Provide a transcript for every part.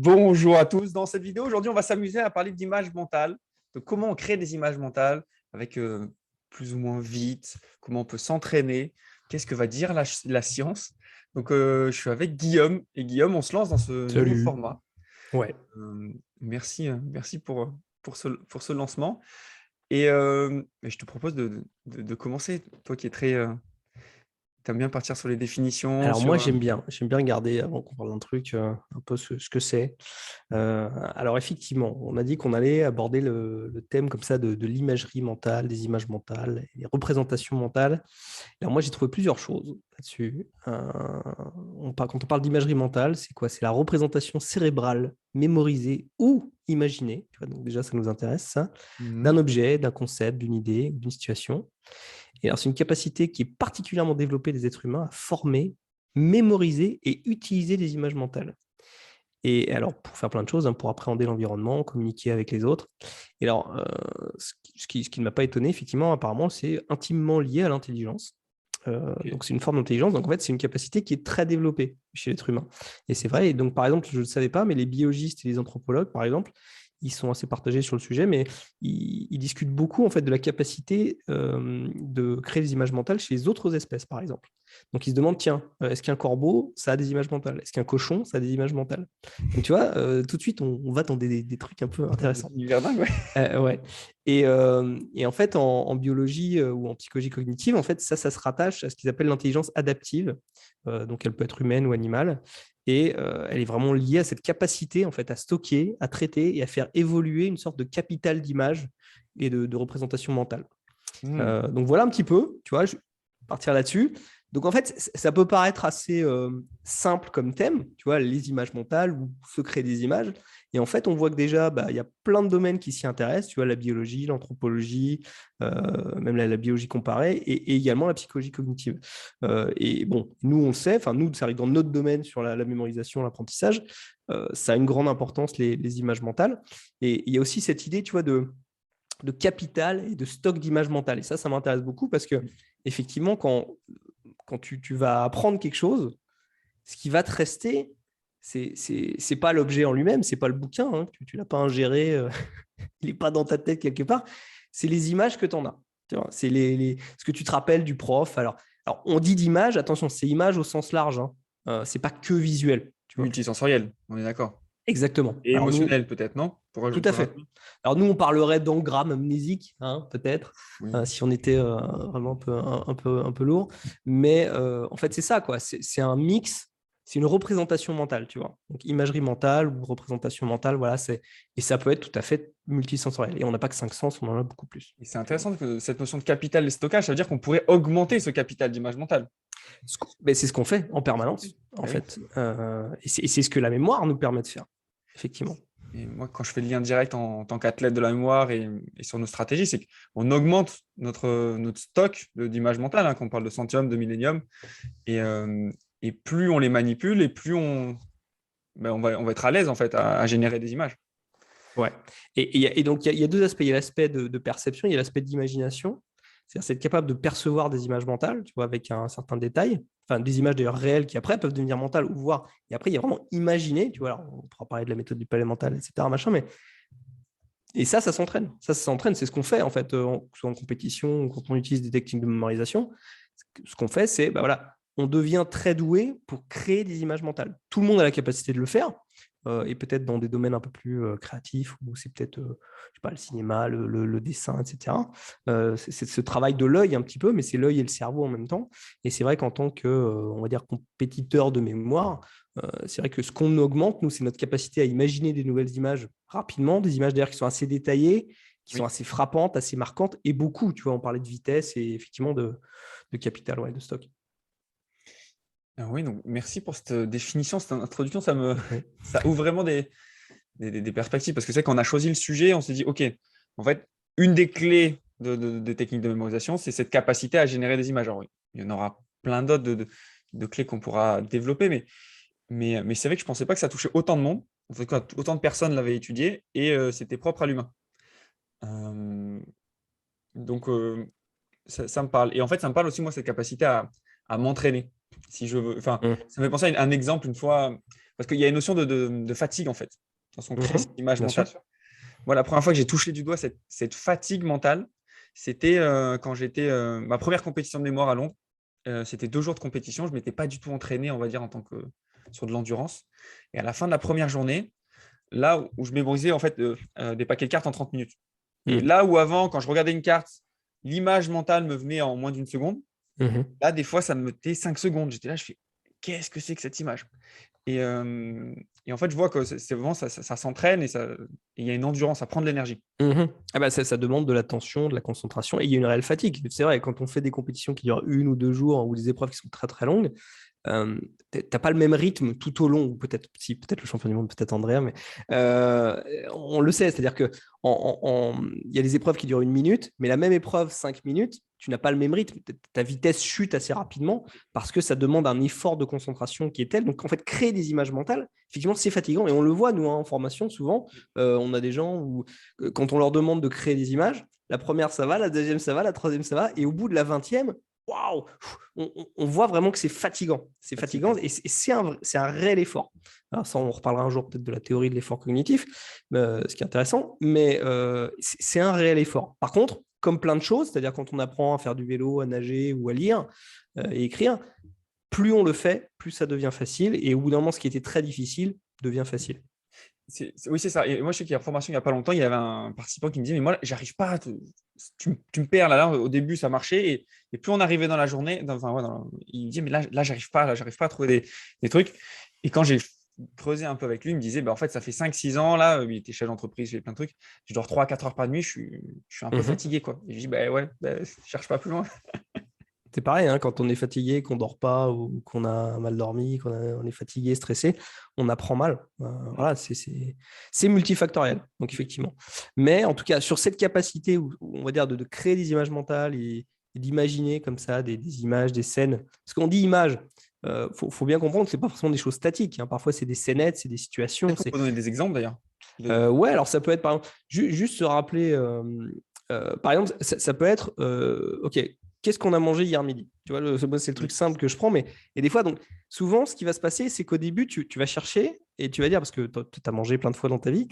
Bonjour à tous. Dans cette vidéo, aujourd'hui, on va s'amuser à parler d'images mentales, de comment on crée des images mentales avec plus ou moins vite, comment on peut s'entraîner, qu'est-ce que va dire la science. Donc, je suis avec Guillaume. Et Guillaume, on se lance dans ce nouveau Salut. format. Ouais. Merci pour ce lancement. Et je te propose de commencer, toi qui es très… tu aimes bien partir sur les définitions, Alors moi, sur… j'aime bien regarder avant qu'on parle d'un truc, un peu ce que c'est. Alors effectivement, on a dit qu'on allait aborder le thème comme ça de l'imagerie mentale, des images mentales, des représentations mentales. Alors moi, j'ai trouvé plusieurs choses là-dessus. Quand on parle d'imagerie mentale, c'est quoi? C'est la représentation cérébrale, mémorisée ou imaginée. Tu vois, donc déjà, ça nous intéresse, ça, Mhm. d'un objet, d'un concept, d'une idée, d'une situation. Et alors, c'est une capacité qui est particulièrement développée des êtres humains à former, mémoriser et utiliser des images mentales. Et alors, pour faire plein de choses, hein, pour appréhender l'environnement, communiquer avec les autres. Et alors, ce qui ne m'a pas étonné, effectivement, apparemment, c'est intimement lié à l'intelligence. Ok. Donc, c'est une forme d'intelligence. Donc, en fait, c'est une capacité qui est très développée chez l'être humain. Et c'est vrai. Et donc, par exemple, je ne le savais pas, mais les biologistes et les anthropologues, par exemple, ils sont assez partagés sur le sujet, mais ils discutent beaucoup en fait de la capacité de créer des images mentales chez les autres espèces, par exemple. Donc, ils se demandent, tiens, est-ce qu'un corbeau, ça a des images mentales? Est-ce qu'un cochon, ça a des images mentales? Donc, tu vois, tout de suite, on va dans des trucs un peu intéressants. Univers dingue, ouais. Ouais. Et en fait, en biologie ou en psychologie cognitive, en fait, ça se rattache à ce qu'ils appellent l'intelligence adaptive. Donc, elle peut être humaine ou animale. Et elle est vraiment liée à cette capacité, en fait, à stocker, à traiter et à faire évoluer une sorte de capital d'image et de représentation mentale. Hmm. Donc, voilà un petit peu, tu vois, je vais partir là-dessus. Donc, en fait, ça peut paraître assez simple comme thème, tu vois, les images mentales ou se créer des images. Et en fait, on voit que déjà, bah, il y a plein de domaines qui s'y intéressent, tu vois, la biologie, l'anthropologie, même la biologie comparée, et également la psychologie cognitive. Et bon, nous, on le sait, enfin, nous, ça arrive dans notre domaine sur la mémorisation, l'apprentissage, ça a une grande importance, les images mentales. Et il y a aussi cette idée, tu vois, de capital et de stock d'images mentales. Et ça m'intéresse beaucoup parce que, effectivement, quand tu vas apprendre quelque chose, ce qui va te rester, c'est pas l'objet en lui-même, c'est pas le bouquin, hein, tu l'as pas ingéré, il n'est pas dans ta tête quelque part, c'est les images que tu en as. Tu vois, c'est ce que tu te rappelles du prof. Alors on dit d'image, attention, c'est image au sens large, hein. C'est pas que visuel, tu vois. Multisensoriel, on est d'accord. Exactement. Et Alors nous, émotionnel peut-être, non? tout à Pour fait. rajouter. Alors nous, on parlerait d'engramme amnésique, hein, peut-être, Oui. si on était vraiment un peu lourd. Mais en fait, c'est ça, quoi. C'est un mix, c'est une représentation mentale, tu vois. Donc imagerie mentale ou représentation mentale, voilà. Et ça peut être tout à fait multisensoriel. Et on n'a pas que 5 sens, on en a beaucoup plus. Et c'est intéressant que cette notion de capital de stockage, ça veut dire qu'on pourrait augmenter ce capital d'image mentale. Mais c'est ce qu'on fait en C'est ce qu'on fait. permanence, en Eh oui. fait. Et c'est ce que la mémoire nous permet de faire, effectivement. Et moi, quand je fais le lien direct en tant qu'athlète de la mémoire et sur nos stratégies, c'est qu'on augmente notre stock d'images mentales, hein, quand on parle de Centium, de Millennium. Et, euh, et plus on les manipule, et plus on va être à l'aise en fait à générer des images. Ouais. Et donc, il y a deux aspects. Il y a l'aspect de perception, il y a l'aspect d'imagination. C'est-à-dire, c'est être capable de percevoir des images mentales, tu vois, avec un certain détail. Enfin, des images d'ailleurs réelles qui après peuvent devenir mentales ou voir. Et après, il y a vraiment imaginer, tu vois. Alors, on pourra parler de la méthode du palais mental, etc. Machin, mais. Et ça s'entraîne. Ça s'entraîne. C'est ce qu'on fait, en fait, soit en compétition ou quand on utilise des techniques de mémorisation. Ce qu'on fait, c'est, bah voilà, on devient très doué pour créer des images mentales. Tout le monde a la capacité de le faire, et peut-être dans des domaines un peu plus créatifs, où c'est peut-être je sais pas, le cinéma, le dessin, etc. C'est ce travail de l'œil un petit peu, mais c'est l'œil et le cerveau en même temps. Et c'est vrai qu'en tant que, on va dire, compétiteur de mémoire, c'est vrai que ce qu'on augmente, nous, c'est notre capacité à imaginer des nouvelles images rapidement, des images d'ailleurs qui sont assez détaillées, qui sont Oui. assez frappantes, assez marquantes, et beaucoup, tu vois, on parlait de vitesse et effectivement de capital, ouais, de stock. Ah oui, donc merci pour cette définition, cette introduction, ça me Ouais. ça ouvre vraiment des perspectives parce que c'est qu'on a choisi le sujet, on s'est dit ok, en fait, une des clés des techniques de mémorisation, c'est cette capacité à générer des images. Alors oui, il y en aura plein d'autres de clés qu'on pourra développer, mais c'est vrai que je ne pensais pas que ça touchait autant de monde, en tout cas, autant de personnes l'avaient étudié et c'était propre à l'humain. Euh, donc ça me parle. Et en fait, ça me parle aussi, moi, cette capacité à m'entraîner. Si je veux, enfin, Mmh. ça me fait penser à un exemple une fois. parce qu'il y a une notion de fatigue, en fait, dans son crée cette image Bien mentale. sûr. Moi, la première fois que j'ai touché du doigt cette fatigue mentale, c'était quand j'étais ma première compétition de mémoire à Londres. C'était 2 jours de compétition. Je ne m'étais pas du tout entraîné, on va dire, en tant que sur de l'endurance. Et à la fin de la première journée, là où je mémorisais en fait des paquets de cartes en 30 minutes. Et là où avant, quand je regardais une carte, l'image mentale me venait en moins d'une seconde, là, des fois, ça me mettait 5 secondes. J'étais là, je fais, qu'est-ce que c'est que cette image? Et en fait, je vois que c'est vraiment ça s'entraîne et il y a une endurance, ça prend de l'énergie. Ah bah ça demande de l'attention, de la concentration et il y a une réelle fatigue. C'est vrai, quand on fait des compétitions qui durent 1 ou 2 jours ou des épreuves qui sont très très longues, t'as pas le même rythme tout au long, ou peut-être si, peut-être le champion du monde, peut-être Andrea, mais on le sait, c'est-à-dire que il y a des épreuves qui durent 1 minute, mais la même épreuve 5 minutes, tu n'as pas le même rythme, ta vitesse chute assez rapidement parce que ça demande un effort de concentration qui est tel. Donc en fait, créer des images mentales, effectivement, c'est fatigant et on le voit nous en formation souvent. On a des gens où quand on leur demande de créer des images, la première ça va, la deuxième ça va, la troisième ça va, et au bout de la 20e, waouh, on voit vraiment que c'est fatigant. C'est fatigant et c'est un réel effort. Alors ça, on reparlera un jour peut-être de la théorie de l'effort cognitif, ce qui est intéressant, mais c'est un réel effort. Par contre, comme plein de choses, c'est-à-dire quand on apprend à faire du vélo, à nager ou à lire et écrire, plus on le fait, plus ça devient facile. Et au bout d'un moment, ce qui était très difficile devient facile. Oui, c'est ça. Et moi, je sais qu'il y a une formation il n'y a pas longtemps, il y avait un participant qui me disait, mais moi, j'arrive pas, tu me perds là, au début, ça marchait, et plus on arrivait dans la journée, il me dit, mais là, j'arrive pas à trouver des trucs. Et quand j'ai creusé un peu avec lui, il me disait, en fait, ça fait 5-6 ans, là, il était chef d'entreprise, il fait plein de trucs, je dors 3-4 heures par nuit, je suis un peu fatigué, quoi. Et je dis, ouais, cherche pas plus loin. C'est pareil, hein, quand on est fatigué, qu'on ne dort pas ou qu'on a mal dormi, on est fatigué, stressé, on apprend mal. Voilà, c'est multifactoriel, donc effectivement. Mais en tout cas, sur cette capacité, on va dire, de créer des images mentales et d'imaginer comme ça des images, des scènes. Parce qu'on dit images, faut bien comprendre que ce n'est pas forcément des choses statiques. Hein. Parfois, c'est des scénettes, c'est des situations. Peut-être qu'on peut donner des exemples, d'ailleurs. Ouais, alors ça peut être, par exemple, juste se rappeler, par exemple, ça peut être, OK, qu'est-ce qu'on a mangé hier midi? Tu vois, c'est le truc simple que je prends, mais et des fois, donc, souvent, ce qui va se passer, c'est qu'au début, tu vas chercher et tu vas dire, parce que tu as mangé plein de fois dans ta vie,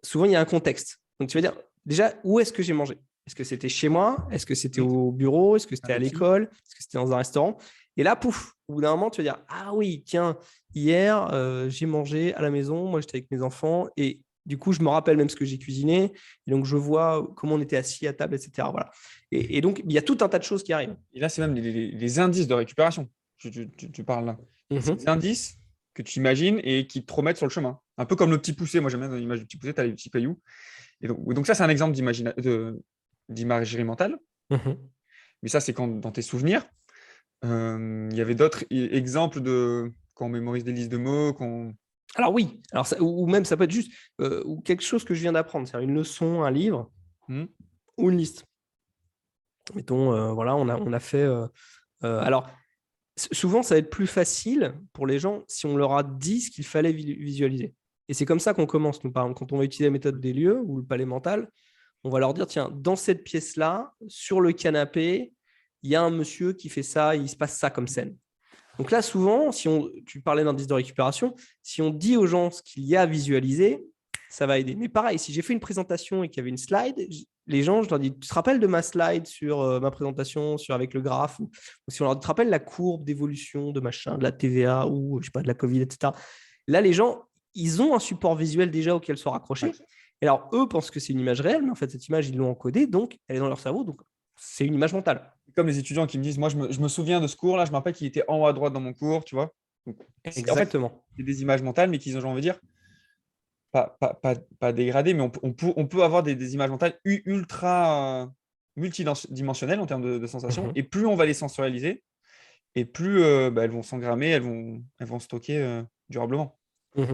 souvent, il y a un contexte. Donc, tu vas dire, déjà, où est-ce que j'ai mangé? Est-ce que c'était chez moi? Est-ce que c'était au bureau? Est-ce que c'était à l'école? Est-ce que c'était dans un restaurant? Et là, pouf, au bout d'un moment, tu vas dire, ah oui, tiens, hier, j'ai mangé à la maison, moi, j'étais avec mes enfants et du coup, je me rappelle même ce que j'ai cuisiné. Et donc, je vois comment on était assis à table, etc. Voilà. Et donc, il y a tout un tas de choses qui arrivent. Et là, c'est même les indices de récupération. Tu parles là. C'est des indices que tu imagines et qui te remettent sur le chemin. Un peu comme le petit poussé. Moi, j'aime bien l'image du petit poussé, tu as les petits cailloux. Et donc ça, c'est un exemple d'imagerie mentale. Mais ça, c'est dans tes souvenirs. Il y avait d'autres exemples de quand on mémorise des listes de mots. Alors oui, alors ou même ça peut être juste ou quelque chose que je viens d'apprendre, c'est-à-dire une leçon, un livre ou une liste. Mettons, voilà, on a fait. Alors, souvent, ça va être plus facile pour les gens si on leur a dit ce qu'il fallait visualiser. Et c'est comme ça qu'on commence. Nous, par exemple, quand on va utiliser la méthode des lieux ou le palais mental, on va leur dire, tiens, dans cette pièce-là, sur le canapé, il y a un monsieur qui fait ça, il se passe ça comme scène. Donc là, souvent, tu parlais d'indice de récupération, si on dit aux gens ce qu'il y a à visualiser, ça va aider. Mais pareil, si j'ai fait une présentation et qu'il y avait une slide, les gens, je leur dis, tu te rappelles de ma slide sur ma présentation, avec le graphe, ou si on leur dit, tu te rappelles la courbe d'évolution de machin, de la TVA ou je sais pas, de la Covid, etc. Là, les gens, ils ont un support visuel déjà auquel se raccrocher. Ouais. Et alors, eux pensent que c'est une image réelle, mais en fait, cette image, ils l'ont encodée, donc elle est dans leur cerveau, donc c'est une image mentale. Comme les étudiants qui me disent, moi, je me souviens de ce cours-là, je me rappelle qu'il était en haut à droite dans mon cours, tu vois. Donc, exactement. En fait, c'est des images mentales, mais qu'ils ont, j'ai envie de dire, pas dégradées, mais on peut avoir des images mentales ultra multidimensionnelles en termes de sensations. Et plus on va les sensorialiser, et plus elles vont s'engrammer, elles vont stocker durablement. Et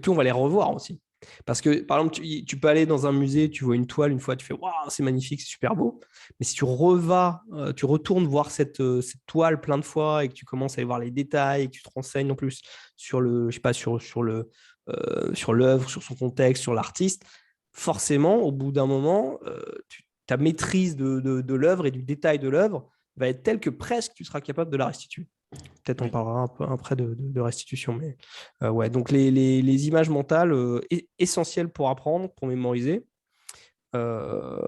plus on va les revoir aussi. Parce que, par exemple, tu peux aller dans un musée, tu vois une toile, une fois, tu fais « Waouh, c'est magnifique, c'est super beau ». Mais si tu retournes voir cette toile plein de fois et que tu commences à aller voir les détails et que tu te renseignes en plus sur l'œuvre, sur son contexte, sur l'artiste, forcément, au bout d'un moment, ta maîtrise de l'œuvre et du détail de l'œuvre va être telle que presque tu seras capable de la restituer. Peut-être on Oui. parlera un peu après de restitution. Mais ouais, donc les images mentales essentielles pour apprendre, pour mémoriser. Euh,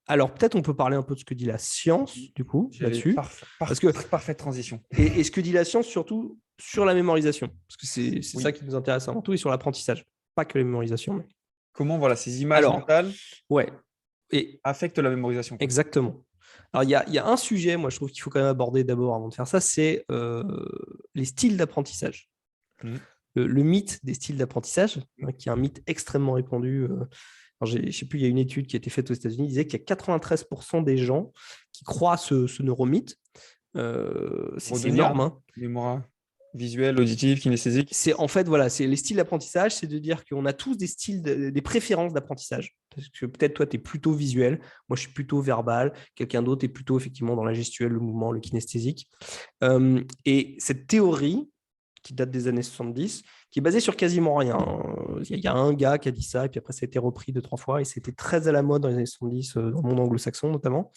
alors peut-être on peut parler un peu de ce que dit la science, du coup, J'allais là-dessus. Parce que, parfaite transition. et ce que dit la science, surtout sur la mémorisation. Parce que c'est ça Oui. qui nous intéresse avant tout, et sur l'apprentissage. Pas que la mémorisation. Mais... Comment voilà, ces images Alors, mentales ouais. Et affectent la mémorisation, quoi. exactement. Alors, il y a un sujet, moi, je trouve qu'il faut quand même aborder d'abord avant de faire ça, c'est les styles d'apprentissage. Mhm. Le mythe des styles d'apprentissage, qui est un mythe extrêmement répandu. Je ne sais plus, il y a une étude qui a été faite aux États-Unis, qui disait qu'il y a 93% des gens qui croient à ce neuromythe. C'est Redonner, énorme. Hein. mémoire visuelle, auditive, kinesthésique. C'est en fait, voilà, c'est les styles d'apprentissage, c'est de dire qu'on a tous des styles, des préférences d'apprentissage. Parce que peut-être toi, tu es plutôt visuel, moi, je suis plutôt verbal, quelqu'un d'autre est plutôt effectivement dans la gestuelle, le mouvement, le kinesthésique. Et cette théorie, qui date des années 70, qui est basée sur quasiment rien. Il y a un gars qui a dit ça, et puis après, ça a été repris 2-3 fois, et c'était très à la mode dans les années 70, dans le monde anglo-saxon notamment,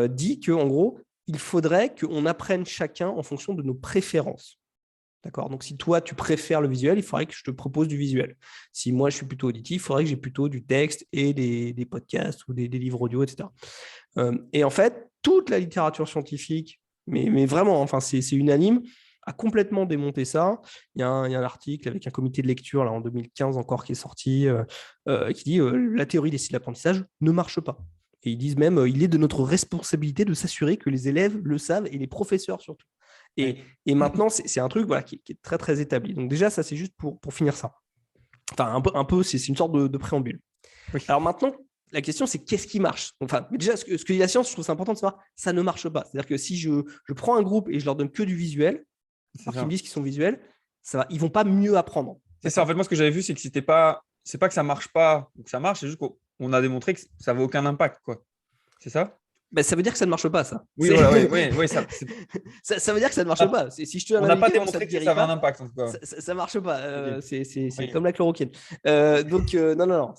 dit qu'en gros, il faudrait qu'on apprenne chacun en fonction de nos préférences. D'accord. Donc, si toi, tu préfères le visuel, il faudrait que je te propose du visuel. Si moi, je suis plutôt auditif, il faudrait que j'ai plutôt du texte et des podcasts ou des livres audio, etc. Et en fait, toute la littérature scientifique, mais vraiment, enfin, c'est unanime, a complètement démonté ça. Il y a un article avec un comité de lecture là, en 2015 encore qui est sorti, qui dit la théorie des styles d'apprentissage ne marche pas. Et ils disent même il est de notre responsabilité de s'assurer que les élèves le savent et les professeurs surtout. Et, Oui. et maintenant, c'est un truc voilà, qui est très, très établi. Donc déjà, ça, c'est juste pour finir ça. Enfin, un peu c'est une sorte de préambule. Oui. Alors maintenant, la question, c'est qu'est-ce qui marche. Enfin, mais déjà, ce que dit la science, je trouve c'est important de savoir, ça ne marche pas. C'est-à-dire que si je prends un groupe et je leur donne que du visuel, C'est alors qu'ils me ça. disent qu'ils sont visuels, ils ne vont pas mieux apprendre. C'est ça. En fait, moi, ce que j'avais vu, c'est que c'est pas que ça marche pas ou que ça marche, c'est juste qu'on a démontré que ça n'avait aucun impact, quoi. C'est ça? Ben, ça veut dire que ça ne marche pas, ça. Oui, voilà, oui, oui, oui, Ça veut dire que ça ne marche pas. Si je te donne on un n'a pas médicament, ça ne démontré te que guérit ça avait un pas, impact, en tout cas. ça ne marche pas. Ok. C'est Oui. comme la chloroquine. Donc, non, non, non.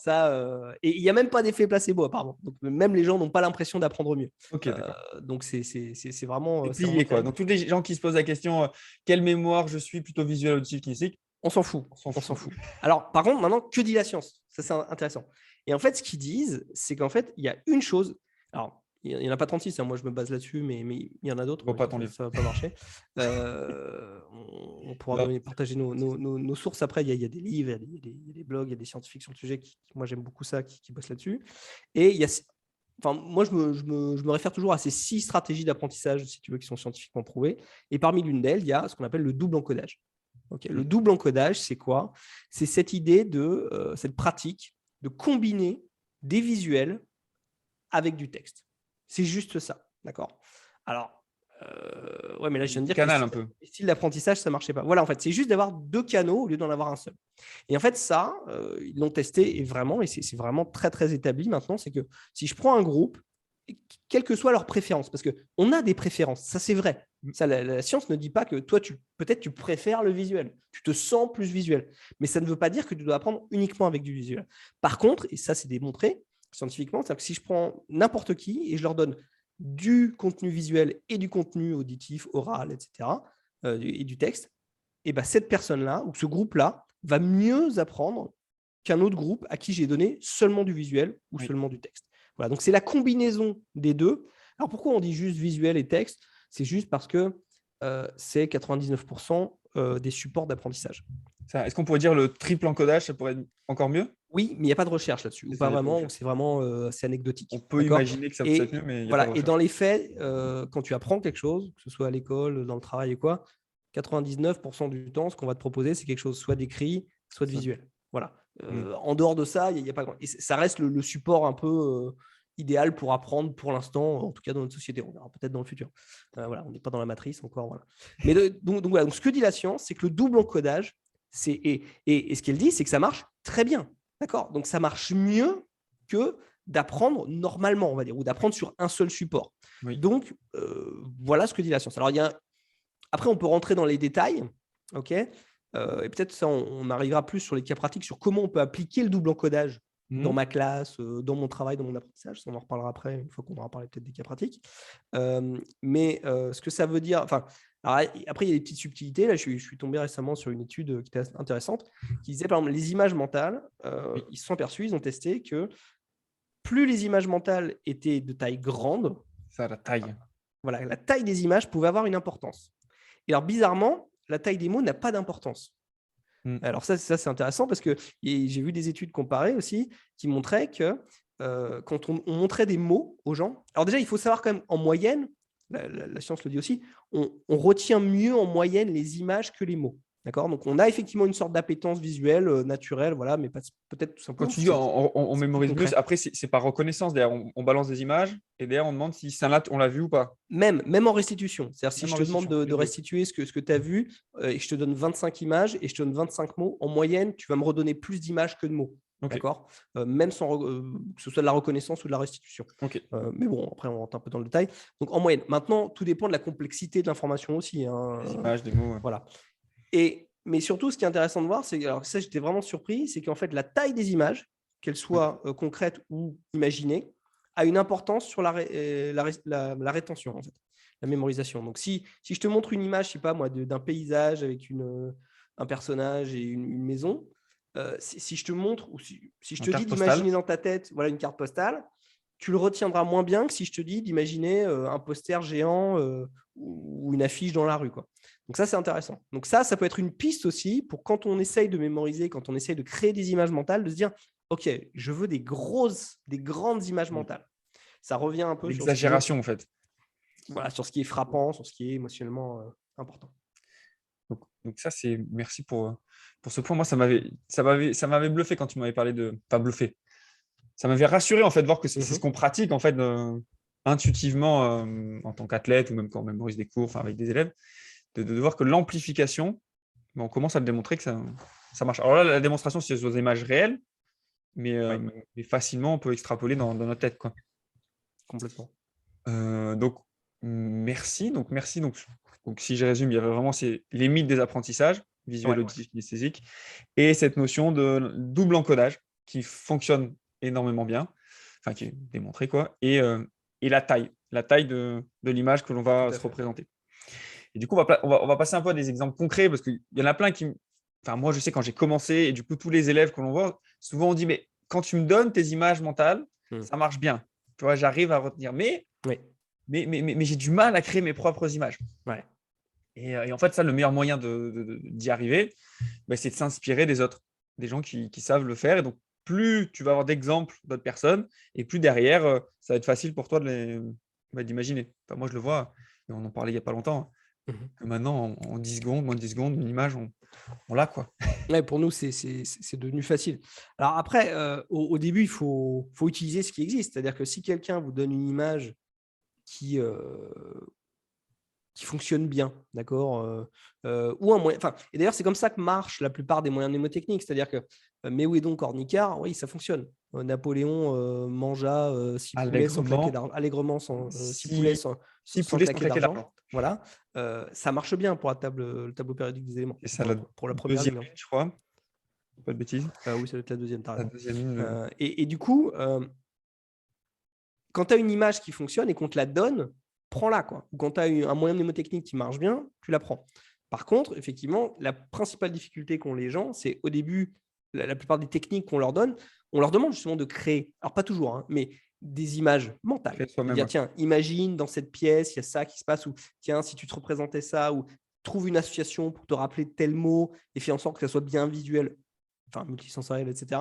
Et il n'y a même pas d'effet placebo, apparemment. Donc, même les gens n'ont pas l'impression d'apprendre mieux. Ok, d'accord. Donc, c'est C'est vraiment plié, très quoi. Donc, tous les gens qui se posent la question, quelle mémoire je suis, plutôt visuelle, auditive, kinesthésique, On s'en fout. on s'en On s'en fout. fout. Alors, par contre, maintenant, que dit la science? Ça, c'est intéressant. Et en fait, ce qu'ils disent, c'est qu'en fait, il y a une chose. Alors, il n'y en a pas 36, hein, moi je me base là-dessus, mais il y en a d'autres, Je vois pas ton livre. ça ne va pas marcher. On pourra Non, partager nos sources après. Il y a des livres, il y a des blogs, il y a des scientifiques sur le sujet, moi j'aime beaucoup ça, qui bossent là-dessus. Et il y a, enfin, moi je me réfère toujours à ces 6 stratégies d'apprentissage, si tu veux, qui sont scientifiquement prouvées. Et parmi l'une d'elles, il y a ce qu'on appelle le double encodage. Okay. Le double encodage, c'est quoi? C'est cette idée cette pratique de combiner des visuels avec du texte. C'est juste ça, d'accord? Alors, ouais, mais là, je viens de dire que canal un peu. les styles d'apprentissage, ça ne marchait pas. Voilà, en fait, c'est juste d'avoir 2 canaux au lieu d'en avoir un seul. Et en fait, ça, ils l'ont testé et c'est vraiment très, très établi maintenant, c'est que si je prends un groupe, quelle que soit leur préférence, parce qu'on a des préférences, ça c'est vrai. Ça, la science ne dit pas que toi, peut-être tu préfères le visuel, tu te sens plus visuel, mais ça ne veut pas dire que tu dois apprendre uniquement avec du visuel. Par contre, et ça c'est démontré scientifiquement, c'est-à-dire que si je prends n'importe qui et je leur donne du contenu visuel et du contenu auditif, oral, etc., et du texte, et ben cette personne-là ou ce groupe-là va mieux apprendre qu'un autre groupe à qui j'ai donné seulement du visuel ou seulement du texte. Voilà, donc c'est la combinaison des deux. Alors pourquoi on dit juste visuel et texte? C'est juste parce que c'est 99% des supports d'apprentissage. Est-ce qu'on pourrait dire le triple encodage, ça pourrait être encore mieux? Oui, mais il n'y a pas de recherche là-dessus, ou pas vraiment, c'est vraiment assez anecdotique. On peut imaginer que ça puisse être mieux, mais il n'y a pas de voilà, et recherche. dans les faits, quand tu apprends quelque chose, que ce soit à l'école, dans le travail et quoi, 99% du temps, ce qu'on va te proposer, c'est quelque chose soit d'écrit, soit de visuel. Voilà. En dehors de ça, il n'y a pas grand... Et ça reste le support un peu idéal pour apprendre pour l'instant, en tout cas dans notre société. On verra peut-être dans le futur. Voilà, on n'est pas dans la matrice encore. Voilà. Mais donc, voilà. Donc, ce que dit la science, c'est que le double encodage, et ce qu'elle dit, c'est que ça marche très bien. D'accord? Donc, ça marche mieux que d'apprendre normalement, on va dire, ou d'apprendre sur un seul support. Oui. Donc, voilà ce que dit la science. Alors, après, on peut rentrer dans les détails, ok? Et peut-être ça, on arrivera plus sur les cas pratiques, sur comment on peut appliquer le double encodage dans ma classe, dans mon travail, dans mon apprentissage. Ça, on en reparlera après, une fois qu'on aura parlé peut-être des cas pratiques. Mais ce que ça veut dire, enfin, Alors, après, il y a des petites subtilités. Là, je suis tombé récemment sur une étude qui était assez intéressante, qui disait, par exemple, les images mentales, Oui, ils se sont aperçus, ils ont testé que plus les images mentales étaient de taille grande, ça, la taille. voilà, la taille des images pouvait avoir une importance. Et alors, bizarrement, la taille des mots n'a pas d'importance. Mm. Alors ça c'est intéressant parce que j'ai vu des études comparées aussi qui montraient que quand on montrait des mots aux gens, alors déjà il faut savoir quand même en moyenne, la science le dit aussi, on retient mieux en moyenne les images que les mots. D'accord. Donc on a effectivement une sorte d'appétence visuelle naturelle, voilà, mais peut-être tout Quand simplement tu parce dis que on c'est plus mémorise mieux, concret. après, c'est par reconnaissance. D'ailleurs, on balance des images et d'ailleurs, on demande si celle-là, on l'a vu ou pas. Même en restitution. C'est-à-dire si Même je en te demande restitution. de restituer ce que tu as vu et je te donne 25 images et je te donne 25 mots, en moyenne, tu vas me redonner plus d'images que de mots. Ok. D'accord. Même sans que ce soit de la reconnaissance ou de la restitution. Ok. Mais bon, après, on rentre un peu dans le détail. Donc, en moyenne. Maintenant, tout dépend de la complexité de l'information aussi. Hein. Des images, des mots. Ouais. Voilà. Mais surtout, ce qui est intéressant de voir, c'est, alors ça, j'étais vraiment surpris, c'est qu'en fait, la taille des images, qu'elles soient concrètes ou imaginées, a une importance sur la rétention, en fait, la mémorisation. Donc, si je te montre une image, je sais pas moi, d'un paysage avec un personnage et une maison, si je te montre ou si je En te dis carte postale. d'imaginer dans ta tête, voilà, une carte postale, tu le retiendras moins bien que si je te dis d'imaginer un poster géant ou une affiche dans la rue, quoi. Donc ça, c'est intéressant. Donc ça peut être une piste aussi pour quand on essaye de mémoriser, quand on essaye de créer des images mentales, de se dire, OK, je veux des grandes images mentales. Ça revient un peu sur ce qui est, L'exagération, en fait. voilà, sur ce qui est frappant, sur ce qui est émotionnellement important. Donc ça, c'est merci pour ce point. Moi, ça m'avait bluffé quand tu m'avais parlé de. Enfin, bluffé. Ça m'avait rassuré, en fait, de voir que c'est ce qu'on pratique, en fait, intuitivement en tant qu'athlète ou même quand on mémorise des cours, enfin, avec des élèves, de voir que l'amplification, on commence à le démontrer que ça marche. Alors là, la démonstration, c'est sur des images réelles, Ouais, mais facilement, on peut extrapoler dans notre tête, quoi. complètement. Donc, merci. Donc, si je résume, il y avait vraiment ces limites des apprentissages, visuel, Ouais, auditif, kinesthésique, et cette notion de double encodage qui fonctionne énormément bien, enfin qui est démontrée, quoi, et la taille de l'image que l'on tout va à se fait. représenter. Et du coup, on va passer un peu à des exemples concrets parce qu'il y en a plein qui. Enfin, moi, je sais quand j'ai commencé, et du coup, tous les élèves que l'on voit, souvent on dit, mais quand tu me donnes tes images mentales, ça marche bien. Tu vois, j'arrive à retenir. Oui, Mais j'ai du mal à créer mes propres images. ouais. Et en fait, ça, le meilleur moyen d'y arriver, c'est de s'inspirer des autres, des gens qui savent le faire. Et donc, plus tu vas avoir d'exemples d'autres personnes, et plus derrière, ça va être facile pour toi d'imaginer. Enfin, moi, je le vois, et on en parlait il n'y a pas longtemps, Mhm. que maintenant, en 10 secondes, moins de 10 secondes, une image, on l'a, quoi. Ouais, pour nous, c'est devenu facile. Alors après, au début, il faut utiliser ce qui existe. C'est-à-dire que si quelqu'un vous donne une image qui, qui fonctionne bien, d'accord, ou un moyen. Enfin, et d'ailleurs, c'est comme ça que marchent la plupart des moyens mnémotechniques. C'est-à-dire que Méouédon Cornicart, oui, ça fonctionne. Napoléon mangea 6 poulets sans claquer Allègrement, d'argent, allègrement sans 6 poulets si, si sans poulets sans claquer claquer d'argent. l'argent. Voilà, ça marche bien pour le tableau périodique des éléments, Et ça, la pour la première deuxième ligne. ligne, je crois. Pas de bêtises. Oui, ça doit être la deuxième, tu as La raison. deuxième ligne. Et du coup, quand tu as une image qui fonctionne et qu'on te la donne, prends-la, quoi. Ou quand tu as un moyen mnémotechnique qui marche bien, tu la prends. Par contre, effectivement, la principale difficulté qu'ont les gens, c'est au début, la plupart des techniques qu'on leur donne, on leur demande justement de créer, alors pas toujours, hein, mais des images mentales. Créer De soi-même, dire, ouais. tiens, imagine dans cette pièce, il y a ça qui se passe, ou tiens, si tu te représentais ça, ou trouve une association pour te rappeler tel mot et fais en sorte que ça soit bien visuel, enfin multisensoriel, etc.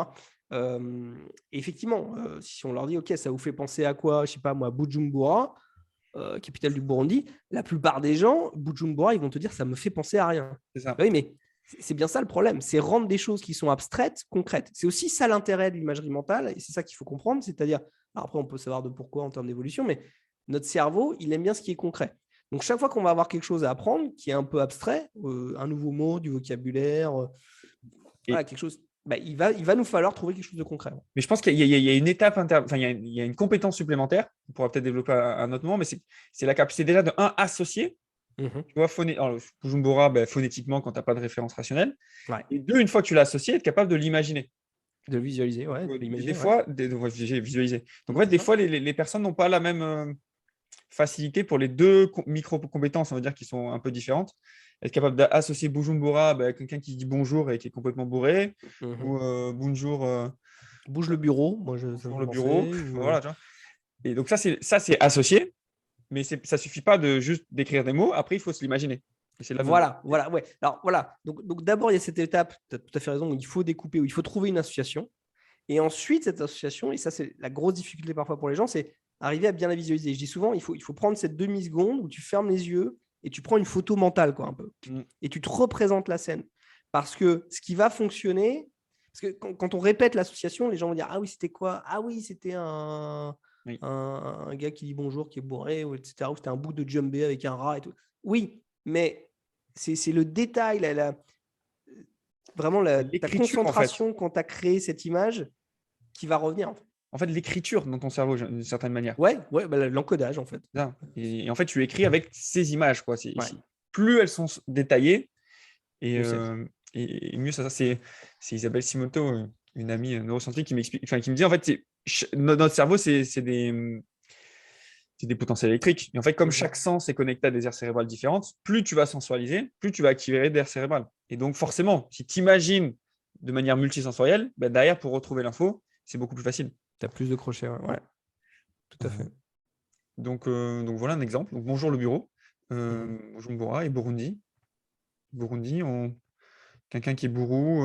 Et effectivement, si on leur dit, OK, ça vous fait penser à quoi? Je sais pas moi, Bujumbura, capitale du Burundi. La plupart des gens, Bujumbura, ils vont te dire, ça me fait penser à rien. C'est ça. Oui, mais c'est bien ça le problème, c'est rendre des choses qui sont abstraites, concrètes. C'est aussi ça l'intérêt de l'imagerie mentale, et c'est ça qu'il faut comprendre, c'est-à-dire, après on peut savoir de pourquoi en termes d'évolution, mais notre cerveau, il aime bien ce qui est concret. Donc chaque fois qu'on va avoir quelque chose à apprendre qui est un peu abstrait, un nouveau mot, du vocabulaire, voilà, Et, quelque chose, il va nous falloir trouver quelque chose de concret. mais je pense qu'il y a une étape, enfin, il y a une compétence supplémentaire, on pourra peut-être développer à un autre moment, mais c'est la capacité déjà de, associer, Mhm. tu vois, alors, Bujumbura, phonétiquement, quand tu n'as pas de référence rationnelle, Ouais. et deux, une fois que tu l'as associé, être capable de l'imaginer. De le visualiser, ouais, de Des l'imaginer, ouais. fois, ouais, j'ai visualisé. Donc, en fait, des fois, les personnes n'ont pas la même facilité pour les deux micro-compétences, on va dire, qui sont un peu différentes. Être capable d'associer Bujumbura à quelqu'un qui dit bonjour et qui est complètement bourré, ou bonjour, Bouge le bureau, moi ça me bonjour fait le bureau. penser. Voilà, tu vois. Et donc ça c'est associé, mais ça suffit pas de juste d'écrire des mots. Après, il faut se l'imaginer. Et c'est là Voilà, ouais. Alors voilà, donc d'abord il y a cette étape, tu as tout à fait raison, où il faut découper, où il faut trouver une association. Et ensuite, cette association, et ça c'est la grosse difficulté parfois pour les gens, c'est arriver à bien la visualiser. Je dis souvent, il faut prendre cette demi-seconde où tu fermes les yeux et tu prends une photo mentale, quoi, un peu. Et tu te représentes la scène. Parce que ce qui va fonctionner, parce que quand on répète l'association, les gens vont dire, ah oui, c'était quoi? Ah oui, c'était Oui. un gars qui dit bonjour, qui est bourré, ou etc. Ou c'était un bout de djembé avec un rat et tout. Oui, mais c'est le détail, vraiment ta L'écriture, en fait. concentration quand tu as créé cette image qui va revenir. En fait, l'écriture dans ton cerveau, d'une certaine manière. Ouais, l'encodage en fait. Ça. Et en fait, tu écris avec ces images, quoi. Ouais. Plus elles sont détaillées, et mieux ça. C'est Isabelle Simoneau, une amie neuroscientifique, qui m'explique, enfin, qui me dit en fait, notre cerveau, c'est des potentiels électriques. Et en fait, comme chaque sens est connecté à des aires cérébrales différentes, plus tu vas sensualiser, plus tu vas activer d'aires cérébrales. Et donc, forcément, si tu imagines de manière multisensorielle, derrière, pour retrouver l'info, c'est beaucoup plus facile. Tu as plus de crochets, ouais. Tout à fait. Donc voilà un exemple. Donc, bonjour le bureau. Bujumbura et Burundi. Burundi, quelqu'un qui est bourrou.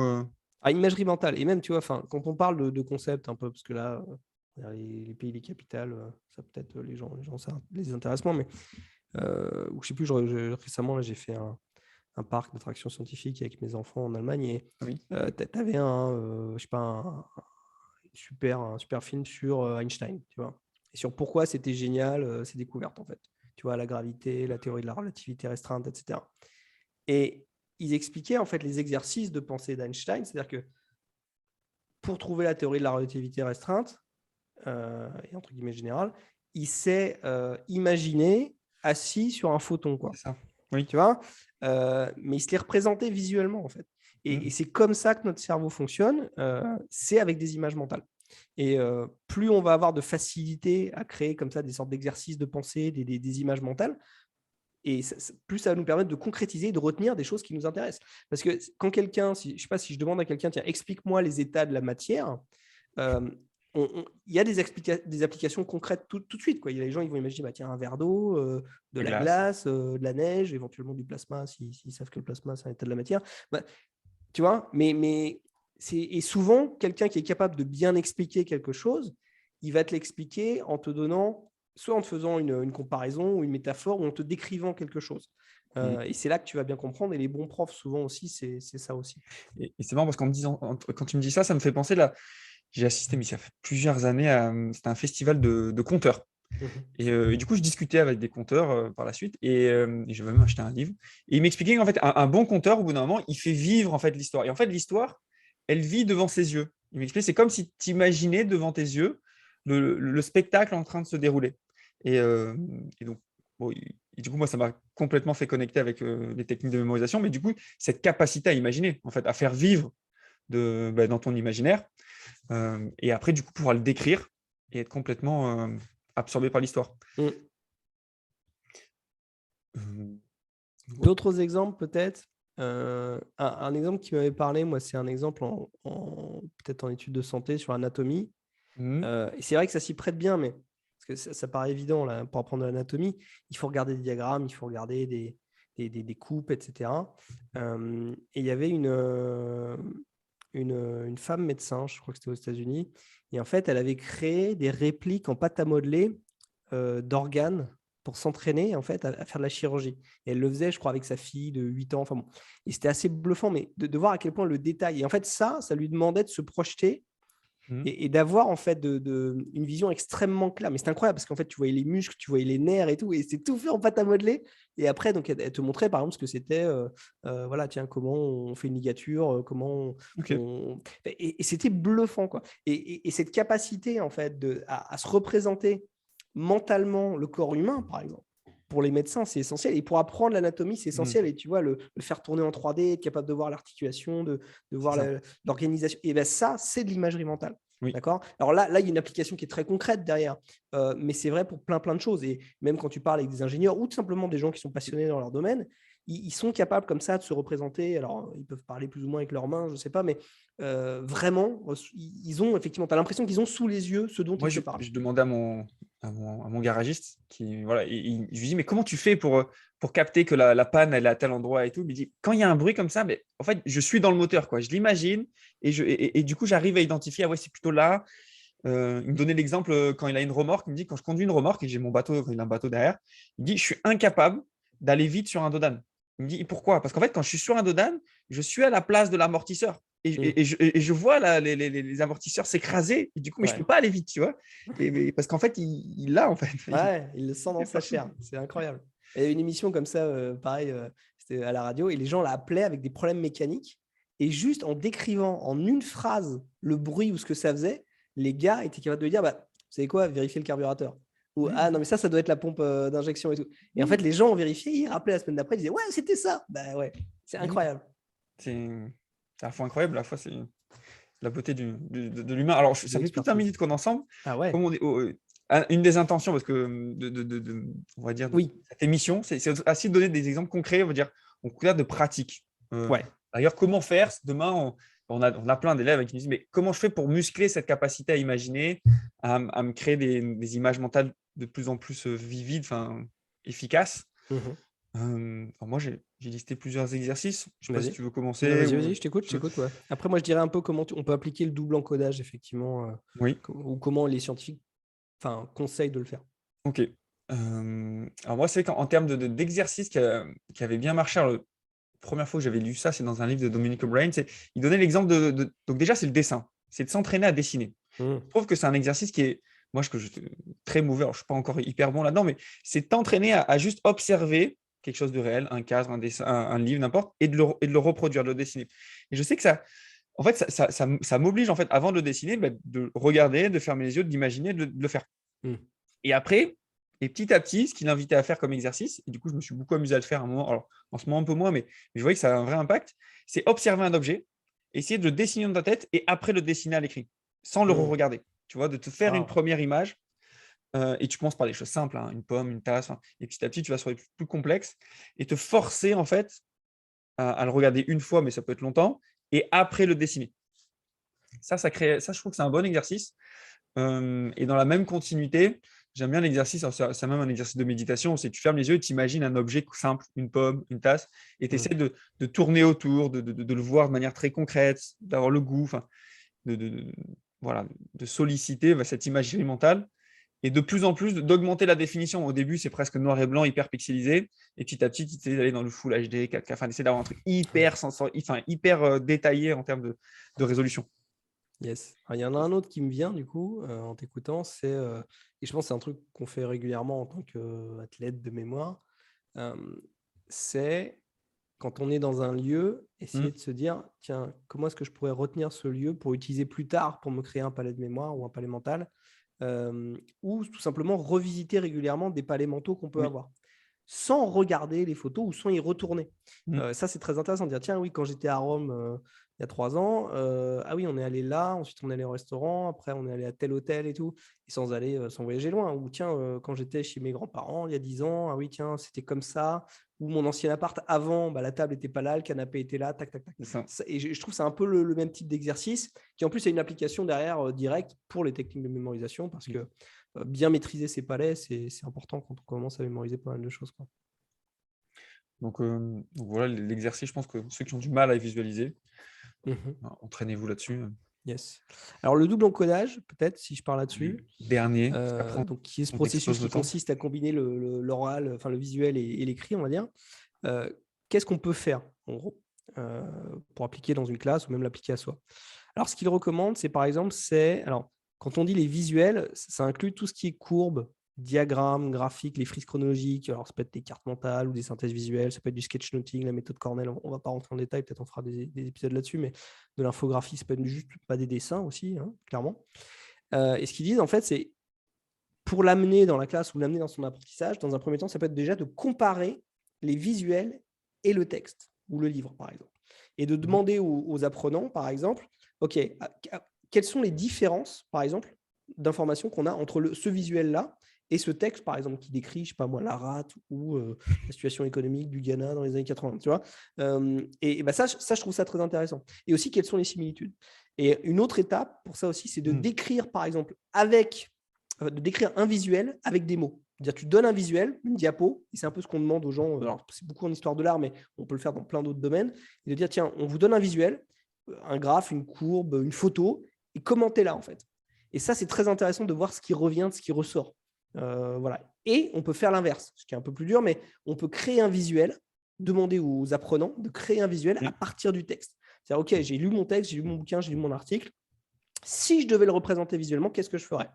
Imagerie mentale. Et même, tu vois, quand on parle de concept un peu, parce que là, les pays, les capitales, ça peut-être les gens ça les intéresse moins, mais ou je sais plus, récemment, là, j'ai fait un parc d'attractions scientifiques avec mes enfants en Allemagne et Oui. tu avais je sais pas, un super film sur Einstein, tu vois, et sur pourquoi c'était génial, ces découvertes, en fait. Tu vois, la gravité, la théorie de la relativité restreinte, etc. Et ils expliquaient, en fait, les exercices de pensée d'Einstein, c'est-à-dire que pour trouver la théorie de la relativité restreinte, et entre guillemets générale, il s'est imaginé assis sur un photon, quoi. C'est ça. Oui. Tu vois, mais il se les représentait visuellement, en fait. Et c'est comme ça que notre cerveau fonctionne, c'est avec des images mentales. Et plus on va avoir de facilité à créer comme ça des sortes d'exercices de pensée, des images mentales, et plus ça va nous permettre de concrétiser, de retenir des choses qui nous intéressent. Parce que quand quelqu'un, je ne sais pas, si je demande à quelqu'un, tiens, explique-moi les états de la matière, il y a des applications concrètes tout de suite, quoi. Il y a les gens, ils vont imaginer, bah, tiens, un verre d'eau, de la glace, de la neige, éventuellement du plasma, s'ils savent que le plasma, c'est un état de la matière. Bah, tu vois, mais et souvent, quelqu'un qui est capable de bien expliquer quelque chose, il va te l'expliquer en te donnant, soit en te faisant une comparaison ou une métaphore, ou en te décrivant quelque chose. Et c'est là que tu vas bien comprendre. Et les bons profs, souvent aussi, c'est ça aussi. Et c'est marrant parce quand tu me dis ça, ça me fait penser là. J'ai assisté, mais ça fait plusieurs années, c'était un festival de conteurs. Et du coup, je discutais avec des conteurs par la suite, et je vais même acheter un livre. Et il m'expliquait qu'en fait, un bon conteur, au bout d'un moment, il fait vivre en fait l'histoire. Et en fait, l'histoire, elle vit devant ses yeux. Il m'expliquait, c'est comme si tu imaginais devant tes yeux le spectacle en train de se dérouler. Et donc, bon, et du coup, moi, ça m'a complètement fait connecter avec les techniques de mémorisation, mais du coup, cette capacité à imaginer, en fait, à faire vivre dans ton imaginaire, et après, du coup, pouvoir le décrire et être complètement absorbé par l'histoire. D'autres exemples, peut-être. Un exemple qui m'avait parlé, moi, c'est un exemple peut-être en études de santé sur l'anatomie. Et c'est vrai que ça s'y prête bien, mais parce que ça paraît évident là, pour apprendre l'anatomie, il faut regarder des diagrammes, il faut regarder des coupes, etc. Et il y avait une femme médecin, je crois que c'était aux États-Unis, et en fait, elle avait créé des répliques en pâte à modeler d'organes pour s'entraîner en fait à faire de la chirurgie. Et elle le faisait, je crois, avec sa fille de 8 ans. Enfin bon. Et c'était assez bluffant, mais de voir à quel point le détail. Et en fait, ça lui demandait de se projeter et d'avoir en fait une vision extrêmement claire. Mais c'est incroyable parce qu'en fait, tu voyais les muscles, tu voyais les nerfs et tout, et c'est tout fait en pâte à modeler. Et après, donc, elle te montrait par exemple ce que c'était, voilà, tiens, comment on fait une ligature, comment et c'était bluffant, quoi. Et cette capacité en fait à se représenter mentalement le corps humain, par exemple. Pour les médecins, c'est essentiel. Et pour apprendre l'anatomie, c'est essentiel. Et tu vois, le faire tourner en 3D, être capable de voir l'articulation, de voir l'organisation. Et bien ça, c'est de l'imagerie mentale. Oui. D'accord ? Alors là, il y a une application qui est très concrète derrière, mais c'est vrai pour plein de choses. Et même quand tu parles avec des ingénieurs ou tout simplement des gens qui sont passionnés dans leur domaine, ils sont capables comme ça de se représenter. Alors, ils peuvent parler plus ou moins avec leurs mains, je ne sais pas, mais vraiment, ils ont effectivement, tu as l'impression qu'ils ont sous les yeux ce dont Moi, ils te parlent. je demandais à mon garagiste, voilà, je lui dis, mais comment tu fais pour capter que la panne, elle est à tel endroit et tout? Il me dit, quand il y a un bruit comme ça, mais en fait, je suis dans le moteur, quoi. Je l'imagine et du coup, j'arrive à identifier, ah ouais, c'est plutôt là. Il me donnait l'exemple quand il a une remorque. Il me dit, quand je conduis une remorque et j'ai mon bateau, quand il a un bateau derrière, il me dit, je suis incapable d'aller vite sur un dodan. Il me dit, et pourquoi? Parce qu'en fait, quand je suis sur un dodan, je suis à la place de l'amortisseur. Et je vois les amortisseurs s'écraser. Et du coup, mais je ne peux Ouais. pas aller vite, tu vois. Parce qu'en fait, il l'a, en fait. Ouais, il le sent Il dans est sa partout. chair. C'est incroyable. Il y a une émission comme ça, pareil, c'était à la radio, et les gens l'appelaient avec des problèmes mécaniques. Et juste en décrivant en une phrase le bruit ou ce que ça faisait, les gars étaient capables de dire, bah, vous savez quoi, vérifiez le carburateur. Ou Oui, ah non, mais ça doit être la pompe d'injection et tout. Et en oui, fait, les gens ont vérifié, ils rappelaient la semaine d'après, ils disaient, ouais, c'était ça. Bah ouais, c'est oui. incroyable. C'est à la fois incroyable, à la fois, c'est la beauté de l'humain. Alors, De ça fait plus de 20 l'expertise. minutes qu'on est ensemble. Ah ouais, Comme on est, une des intentions, parce que on va dire, de oui, cette émission, c'est aussi de donner des exemples concrets, on va dire, on regarde de pratiques. ouais. D'ailleurs, comment faire demain, on a plein d'élèves qui nous disent, mais comment je fais pour muscler cette capacité à imaginer, à me créer des images mentales de plus en plus vivides, efficaces. Mhm. Alors moi, j'ai listé plusieurs exercices. Je ne sais pas si Vas-y. tu veux Non, commencer. vas-y, je t'écoute, ouais. Après, moi, je dirais un peu comment on peut appliquer le double encodage, effectivement, Oui, ou comment les scientifiques conseillent de le faire. ok. Alors moi, c'est qu'en termes d'exercice qui avait bien marché, alors, la première fois que j'avais lu ça, c'est dans un livre de Dominic O'Brien. Il donnait l'exemple donc déjà, c'est le dessin. C'est de s'entraîner à dessiner. Mmh. Je trouve que c'est un exercice qui est, moi, je suis très mauvais, alors je ne suis pas encore hyper bon là-dedans, mais c'est t'entraîner à juste observer quelque chose de réel, un cadre, un dessin, un livre, n'importe, et de le reproduire, de le dessiner. Et je sais que ça, en fait, ça m'oblige, en fait, avant de le dessiner, de regarder, de fermer les yeux, d'imaginer, de le faire. Mmh. Et après, et petit à petit, ce qu'il invitait à faire comme exercice, et du coup, je me suis beaucoup amusé à le faire à un moment, alors en ce moment un peu moins, mais je voyais que ça a un vrai impact, c'est observer un objet, essayer de le dessiner dans ta tête et après le dessiner à l'écrit, sans le Mmh. re-regarder. Tu vois, de te faire une Waouh. première image, et tu commences par des choses simples, hein, une pomme, une tasse, et petit à petit, tu vas sur les plus complexes, et te forcer en fait à le regarder une fois, mais ça peut être longtemps, et après le dessiner. Ça je trouve que c'est un bon exercice. Et dans la même continuité, j'aime bien l'exercice, c'est même un exercice de méditation, c'est tu fermes les yeux et tu imagines un objet simple, une pomme, une tasse, et tu Mmh. essaies de tourner autour, de le voir de manière très concrète, d'avoir le goût, voilà, de solliciter cette imagerie mentale, et de plus en plus d'augmenter la définition. Au début, c'est presque noir et blanc, hyper pixelisé, et petit à petit, tu essaies d'aller dans le Full HD, 4K, d'essayer d'avoir un truc Ouais. hyper détaillé en termes de résolution. Yes. Alors, il y en a un autre qui me vient, du coup, en t'écoutant, c'est, et je pense que c'est un truc qu'on fait régulièrement en tant qu'athlète de mémoire, c'est quand on est dans un lieu, essayer Mm. de se dire, tiens, comment est-ce que je pourrais retenir ce lieu pour utiliser plus tard pour me créer un palais de mémoire ou un palais mental, ou tout simplement revisiter régulièrement des palais mentaux qu'on peut Oui. avoir, sans regarder les photos ou sans y retourner. Mm. Ça, c'est très intéressant de dire, tiens, oui, quand j'étais à Rome il y a 3 ans, ah oui, on est allé là, ensuite on est allé au restaurant, après on est allé à tel hôtel et tout, et sans voyager loin. Ou tiens, quand j'étais chez mes grands-parents il y a 10 ans, ah oui, tiens, c'était comme ça. Ou mon ancien appart, avant, bah, la table n'était pas là, le canapé était là, tac, tac, tac. C'est ça. Et je trouve que c'est un peu le même type d'exercice, qui en plus a une application derrière directe pour les techniques de mémorisation, parce que bien maîtriser ses palais, c'est important quand on commence à mémoriser pas mal de choses, quoi. Donc voilà l'exercice, je pense que ceux qui ont du mal à visualiser, Mhm. entraînez-vous là-dessus. Yes. Alors, le double encodage, peut-être, si je parle Oui. là-dessus, Dernier, après donc qui est ce on processus explose qui le temps. consiste à combiner l'oral, enfin le visuel et l'écrit, on va dire. Qu'est-ce qu'on peut faire, en gros, euh, pour appliquer dans une classe ou même l'appliquer à soi? Alors, ce qu'il recommande, c'est par exemple, alors, quand on dit les visuels, ça inclut tout ce qui est courbe, diagramme, graphique, les frises chronologiques. Alors, ça peut être des cartes mentales ou des synthèses visuelles, ça peut être du sketchnoting, la méthode Cornell. On ne va pas rentrer en détail, peut-être on fera des épisodes là-dessus, mais de l'infographie, ça peut être juste pas des dessins aussi, hein, clairement. Et ce qu'ils disent, en fait, c'est pour l'amener dans la classe ou l'amener dans son apprentissage, dans un premier temps, ça peut être déjà de comparer les visuels et le texte ou le livre, par exemple. Et de Mhm. demander aux apprenants, par exemple, OK, quelles sont les différences, par exemple, d'informations qu'on a entre ce visuel-là et ce texte, par exemple, qui décrit, je sais pas moi, la rate ou la situation économique du Ghana dans les années 80, tu vois. Ça, je trouve ça très intéressant. Et aussi, quelles sont les similitudes. Et une autre étape pour ça aussi, c'est de décrire, par exemple, de décrire un visuel avec des mots. C'est-à-dire, tu donnes un visuel, une diapo, et c'est un peu ce qu'on demande aux gens. Alors, c'est beaucoup en histoire de l'art, mais on peut le faire dans plein d'autres domaines. Et de dire, tiens, on vous donne un visuel, un graphe, une courbe, une photo, et commentez-la, en fait. Et ça, c'est très intéressant de voir ce qui revient, ce qui ressort. Voilà. Et on peut faire l'inverse, ce qui est un peu plus dur, mais on peut créer un visuel, demander aux apprenants de créer un visuel à partir du texte. C'est-à-dire, OK, j'ai lu mon texte, j'ai lu mon bouquin, j'ai lu mon article. Si je devais le représenter visuellement, qu'est-ce que je ferais?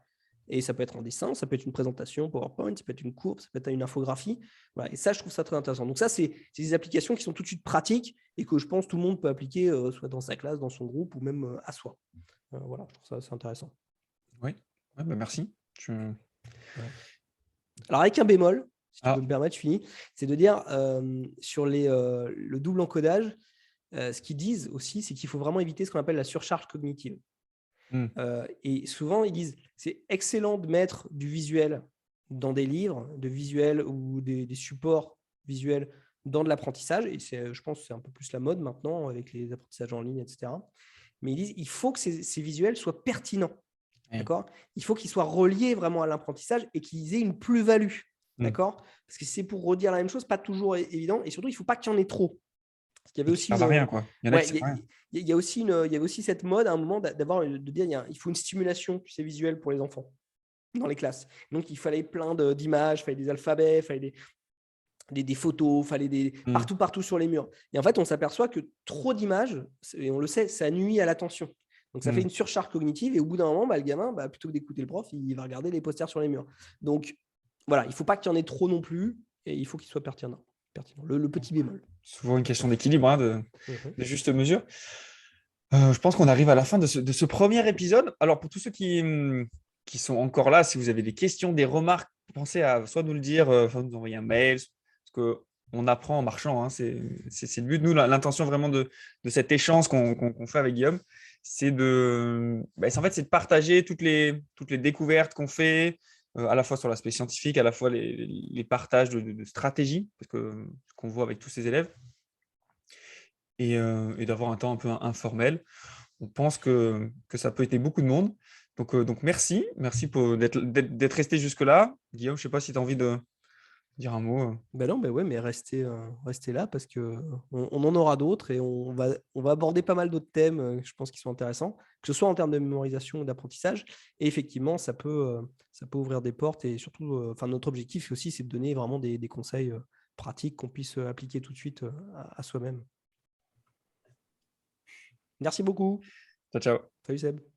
Et ça peut être en dessin, ça peut être une présentation PowerPoint, ça peut être une courbe, ça peut être une infographie. Voilà. Et ça, je trouve ça très intéressant. Donc ça, c'est des applications qui sont tout de suite pratiques et que je pense tout le monde peut appliquer, soit dans sa classe, dans son groupe ou même à soi. Voilà, je trouve ça assez intéressant. Oui, merci. Alors, avec un bémol, si tu peux me permettre, je finis, c'est de dire sur le double encodage, ce qu'ils disent aussi, c'est qu'il faut vraiment éviter ce qu'on appelle la surcharge cognitive. Et souvent, ils disent c'est excellent de mettre du visuel dans des livres, de visuels ou des supports visuels dans de l'apprentissage. Et je pense que c'est un peu plus la mode maintenant avec les apprentissages en ligne, etc. Mais ils disent il faut que ces visuels soient pertinents. D'accord. Il faut qu'ils soient reliés vraiment à l'apprentissage et qu'ils aient une plus-value. D'accord. Parce que c'est pour redire la même chose, pas toujours évident. Et surtout, il ne faut pas qu'il y en ait trop. Parce qu'il y avait aussi rien, quoi. Il y a aussi cette mode à un moment de dire il faut une stimulation visuelle pour les enfants dans les classes. Donc, il fallait plein d'images, il fallait des alphabets, il fallait des photos, il fallait partout sur les murs. Et en fait, on s'aperçoit que trop d'images, et on le sait, ça nuit à l'attention. Donc, ça fait une surcharge cognitive et au bout d'un moment, le gamin, plutôt que d'écouter le prof, il va regarder les posters sur les murs. Donc, voilà, il ne faut pas qu'il y en ait trop non plus et il faut qu'il soit pertinent. Le petit bémol. Souvent une question d'équilibre, de juste mesure. Je pense qu'on arrive à la fin de ce premier épisode. Alors, pour tous ceux qui sont encore là, si vous avez des questions, des remarques, pensez à soit nous le dire, soit nous envoyer un mail, parce qu'on apprend en marchant. Hein, c'est le but. Nous, l'intention vraiment de cet échange qu'on fait avec Guillaume, c'est de partager toutes les découvertes qu'on fait, à la fois sur l'aspect scientifique, à la fois les partages de stratégies, parce que ce qu'on voit avec tous ces élèves, et d'avoir un temps un peu informel. On pense que ça peut aider beaucoup de monde. Donc merci d'être resté jusque-là. Guillaume, je ne sais pas si tu as envie de dire un mot. Non, mais restez là parce qu'on en aura d'autres et on va aborder pas mal d'autres thèmes, je pense, qui sont intéressants, que ce soit en termes de mémorisation ou d'apprentissage. Et effectivement, ça peut ouvrir des portes et surtout, notre objectif aussi, c'est de donner vraiment des conseils pratiques qu'on puisse appliquer tout de suite à soi-même. Merci beaucoup. Ciao, ciao. Salut Seb.